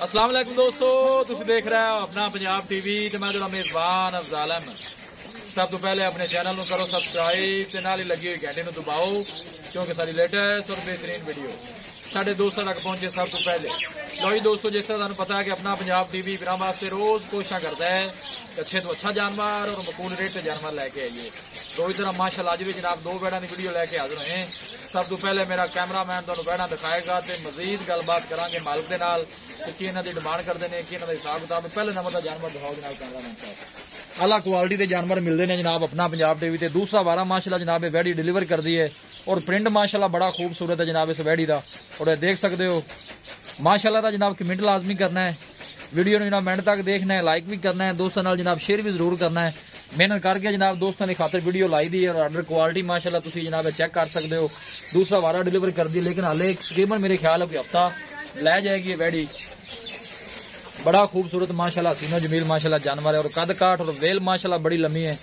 अस्सलाम वालेकुम दोस्तों, तुसीं देख रहे हो अपना पंजाब टीवी ते मैं तेरा मेजबान अफजाल अहमद। सब तो पहले अपने चैनल को करो सबसक्राइब ते नाल ही लगी हुई घंटे को दबाओ क्योंकि सारी लेटेस्ट और बेहतरीन वीडियो साढ़े दोस्तों तक पहुंचे सब तो पहले। लो जी दोस्तों, जिस तरह तुहानू पता है कि अपना पंजाब टीवी फिर वास्ते रोज कोशिश करता है कि अच्छे तो अच्छा जानवर और मकबूल रेट से जानवर लैके आइए। तो इस तरह माशाल्लाह अज भी जनाब दो बैड़ा की वीडियो लैके हाजिर होए। सब तो पहले मेरा कैमरामैन तुहानू बैड़ा दिखाएगा तो मजीद गलबात करांगे मालिक दे नाल कि इन्हां दी डिमांड करते हैं कि इन्हां दा हिसाब किताब। पहले नंबर का जानवर दिखाओ जनाब कैमरामैन साहब। आला क्वालिटी के जानवर मिलते हैं जनाब अपना पंजाब टीवी ते। दूसरा वारा माशाल्लाह जनाब वैडी डिलीवर कर दी है और प्रिंट माशाल्लाह बड़ा खूबसूरत है जनाब इस वैडी का। और देख सकते हो माशाल्लाह जनाब कमेंट लाजमी करना है, वीडियो ने जनाब एंड तक देखना है, लाइक भी करना है, दोस्तों नाल जनाब शेयर भी जरूर करना है। मेहनत करके जनाब दोस्तों की खातर वीडियो लाई दी है और ऑर्डर क्वालिटी माशाल्लाह तुसीं जनाब चेक कर सकते हो। दूसरा वारा डिलीवर कर दी लेकिन हाले तकरीबन मेरे ख्याल है कोई हफ्ता लै जाएगी वैडी। बड़ा खूबसूरत माशाल्लाह सीनो जमील माशाल्लाह जानवर है और कद काठ और वेल माशाल्लाह बड़ी लम्बी है।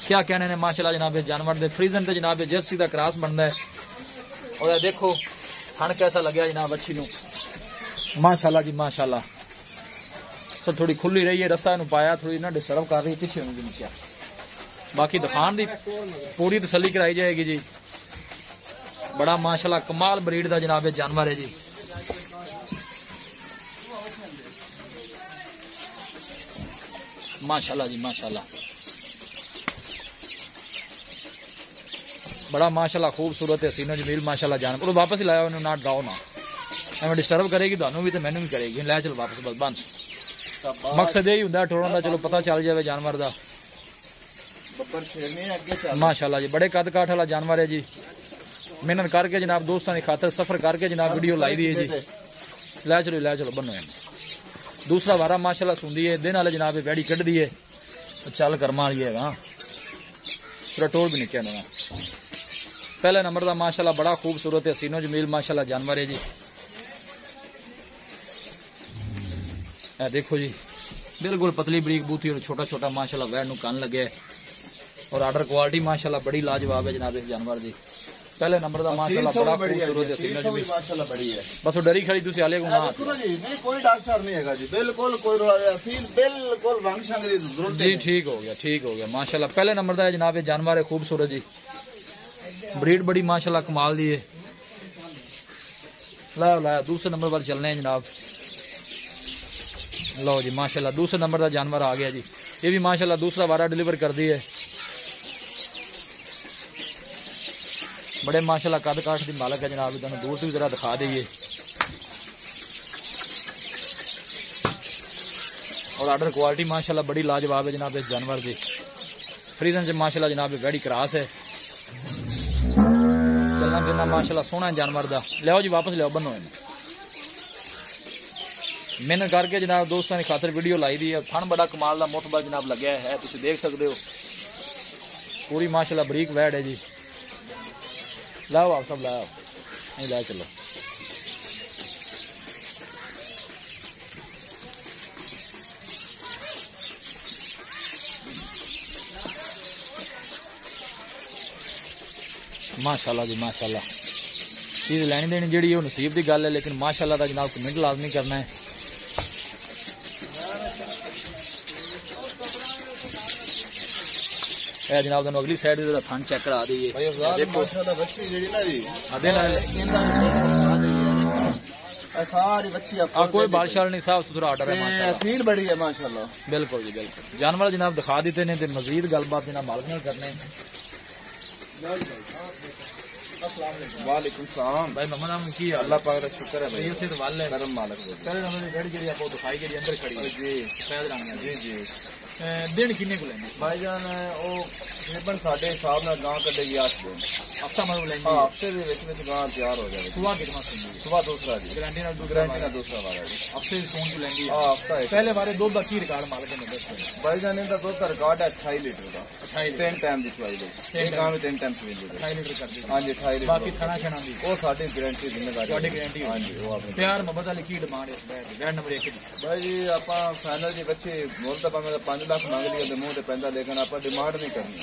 क्या कहने ने माशाल्लाह जनाब जानवर दे फ्रीजन ते जनाब जर्सी का क्रॉस बनता है। और देखो थन कैसा लगे जनाब अच्छी नू माशाल्लाह जी माशाल्लाह। सब थोड़ी खुली रही है, रस्सा पाया थोड़ी ना डिस्टर्ब कर रही है पीछे होगी क्या। बाकी दुकान की पूरी तसली कराई जाएगी जी। बड़ा माशाल्लाह कमाल ब्रीड का जनाब जानवर है जी। माशाल्लाह जी माशाल्लाह, बड़ा माशाल्लाह खूबसूरत है सीनो जमील माशाल्लाह जानवर। वापस ही लाया उन्हें ना डराओ ना, एवं डिस्टर्ब करेगी थानू भी तो मैनू भी करेगी। लै चलो वापस बस बंद। मकसद यही होंगे टोरन का, चलो पता चल जाए जानवर का। माशाल्लाह जी बड़े कद काठ वाला जानवर है जी। मेहनत करके जनाब दोस्तों की खातर सफर करके जनाब वीडियो लाई दी है जी। लै चलो बनो। दूसरा वारा माशाल्लाह सुनदी है दिन वाले जनाब वैडी कढ़ दी है चल कर्मा वाली है। पूरा टोर भी निकल ना। पहले नंबर का माशाल्लाह बड़ा खूबसूरत है सीनो जमील माशाल्लाह जानवर है जी। देखो जी बिल्कुल पतली बरीक बूथी और छोटा छोटा माशाल्लाह वैड नू कान लगे और आर्डर क्वालिटी माशाल्लाह बड़ी लाजवाब है जनाब इस जानवर की। पहले नंबर का माशाल्लाह बड़ा खूबसूरत है सीनो जमील माशाल्लाह बड़ी है। बस डरी खड़ी तुसी आले को ना कोई डॉक्टर नहीं है जी, बिल्कुल कोई बिल्कुल रंग शंग दी जरूरत जी। ठीक हो गया माशाल्लाह। पहले नंबर का जनाब जानवर है खूबसूरत जी। ब्रीड बड़ी माशाल्लाह कमाल दी है। लाया दूसरे नंबर पर चलने हैं जनाब। लो जी माशाल्लाह दूसरे नंबर का जानवर आ गया जी। ये भी माशाल्लाह दूसरा वारा डिलीवर कर दी है। बड़े माशाल्लाह कद काठ की मालक है जनाब। तुहानू दूर से भी जरा दिखा दईए और आर्डर क्वालिटी माशाल्लाह बड़ी लाजवाब है जनाब इस जानवर की। फ्रीजन से माशाल्लाह जनाब वैडी क्रॉस है। चलना फिरना माशाल्लाह सोहना जानवर का। लियाओ जी वापस लियाओ बनो। मेहनत करके जनाब दोस्तों की खातर वीडियो लाई दी है। थन बड़ा कमाल का मोटबा जनाब लग्या है, तुम देख सकते हो। पूरी माशाल्लाह बरीक वैड है जी। लाओ आप सब लाओ नहीं लाओ चलो। माशाल्लाह जी माशाल्लाह। चीज लैनी देनी जी नसीब की गल है लेकिन माशाल्लाह का जनाब कमेंट लाजमी करना है। जनाब तुम अगली साइड थन चेक करा दी कोई बालशाल नहीं साफ सुथरा आर्डर है। सील बड़ी है माशाल्लाह। बिल्कुल जी बिल्कुल। जानवर जनाब दिखा देते हैं तो मजीद गलबात जनाब मालिक नाल करने। वालेकुम सलाम भाई मोहम्मद नाम की अल्लाह पाक का शुक्र है भाई। ये वाले करम मालिक पहले नंबर की गाड़ी जी आपको दिखाई गई अंदर खड़ी है जी पैद रंग जी जी। दिन किन्ने को लेंगे भाईजान तकरीबन साढ़े हिसाब ਨਾਲ गांव कदेगी 8 दिन हफ्ता मतलब लेंगे। हाँ हफ्ते गांव तैयार हो जाएगी। सुबह कितना सुन सुबह दूसरा जी गारंटी ना दूसरा वाला जी हफ्ते सोन को लेंगे। हाँ हफ्ता पहले बारे दो का की रिकॉर्ड मालिक ने दस भाईजान इनका दूध का रिकॉर्ड है 28 लीटर का। 3 टाइम की चुवाई दी 3 टाइम सुई दी 28 लीटर कर दी। हाँ जी 28 लीटर। बाकी खाना खाना दी वो साड़ी गारंटी जिम्मेदारी गारंटी। हाँ जी वो प्यार मोहब्बत वाली की डिमांड है। बैड नंबर 1 भाई जी आप फाइनल जी बच्चे मोल तो 5 लाख मंग ली मुंह ते पैंदा, लेकिन आप डिमांड नहीं करनी।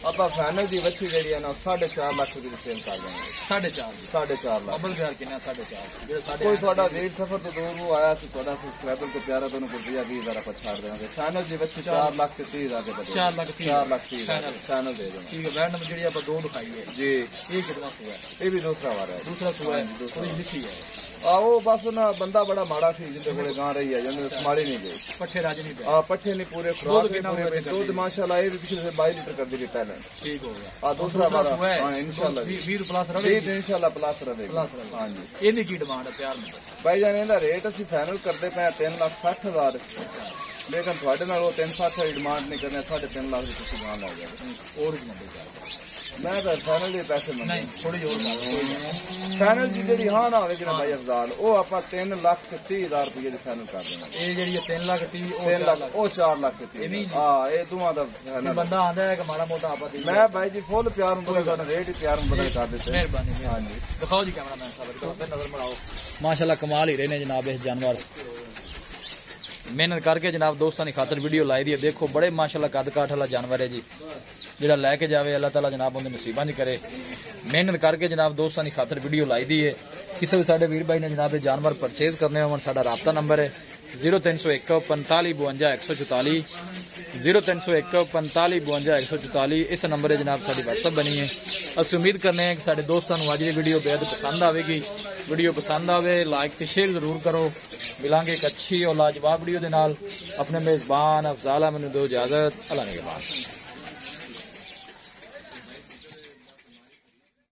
आप फाइनल की बच्ची जी है ना 4.5 लाख रुपए सेल कर देंगे। 4.5 लाख अमल प्यार कितना 4.5 कोई थोड़ा रेट सफर तो दूर को आया सी थोड़ा सब्सक्राइबर को प्यारा दोनों को दिया 20,000 आप छाड़ देंगे। फाइनल की बच्ची 4 लाख 30,000 के बदले 4 लाख 30,000 फाइनल दे देंगे। ठीक है। वैन नंबर जी आप दो दिखाई है जी, ये कितना सुआ है? ये भी दूसरा वार है। दूसरा सुआ है, थोड़ी लिखी है। आओ बस ना बंदा बड़ा माड़ा सी जिंदे कोले गां रही है जिंदे समाड़ी नहीं गई। पट्ठे राज नहीं पे। पट्ठे नहीं पूरे खुराक भी पूरे दूध माशाल्लाह ये भी पिछले से 22 लीटर कर दी पहले। ठीक हो गया। दूसरा वाला हां इंशाल्लाह 20 प्लस रहेगी इंशाल्लाह प्लस रहेगा। हां जी ਇਹਦੀ ਕੀ ਡਿਮਾਂਡ ਹੈ ਪਿਆਰ ਨੂੰ? भाई जान ਇਹਦਾ ਰੇਟ ਅਸੀਂ ਫਾਈਨਲ ਕਰਦੇ ਪਏ 3,60,000 लेकिन ਤੁਹਾਡੇ ਨਾਲ ਉਹ 3,60,000 ਦੀ ਡਿਮਾਂਡ ਨਹੀਂ ਕਰਨੇ 3.5 ਲੱਖ ਦੀ ਤੁਸੀਂ ਗਾਂ ਲੈ ਜਾਓ। और भी नंबर क्या मैं तो फाइनल के पैसे मंगे नहीं थोड़ी और फाइनल की जी हाँ ना होगी ना भाई अफजाल वो आप 3,30,000 रुपये की फाइनल कर देना। ये जी 3 लाख 30 3 लाख वो 4 लाख 30 हाँ ये दोवां दा बंदा आंदा है कि माड़ा मोटा आपा मैं भाई जी फुल प्यार में बदल रेट ही प्यार में बदल कर देते। मेहरबानी। हाँ जी दिखाओ जी कैमरा मैन साहब नजर बनाओ। माशाल्लाह कमाल ही रहने जनाब इस जानवर मेहनत करके जनाब दोस्तों की खातर वीडियो लाई दी है। देखो बड़े माशाल्लाह कद काठ वाला जानवर है जी ਜਿਹੜਾ ਲੈ ਕੇ ਜਾਵੇ अल्लाह ताला जनाब उनके नसीबां च करे। मेहनत करके जनाब दोस्तों की खातर वीडियो लाई दी है। किसी भी साडे वीर भाई ने जनाब जानवर परचेज करने हो साडा राबता नंबर है 0301 45 52 144 0301 45 52 144 इस नंबर है जनाब साडी व्हाट्सएप बनी है। असं उम्मीद करने हैं कि साडे दोस्तों को अज की वीडियो बेहद पसंद आएगी। वीडियो पसंद आवे लाइक ते शेयर जरूर करो। मिलांगे एक अच्छी और लाजवाब वीडियो के नाल। अपने मेजबान अफजाल अहमद नूं दो इजाजत। अल्लाह ने के बाद।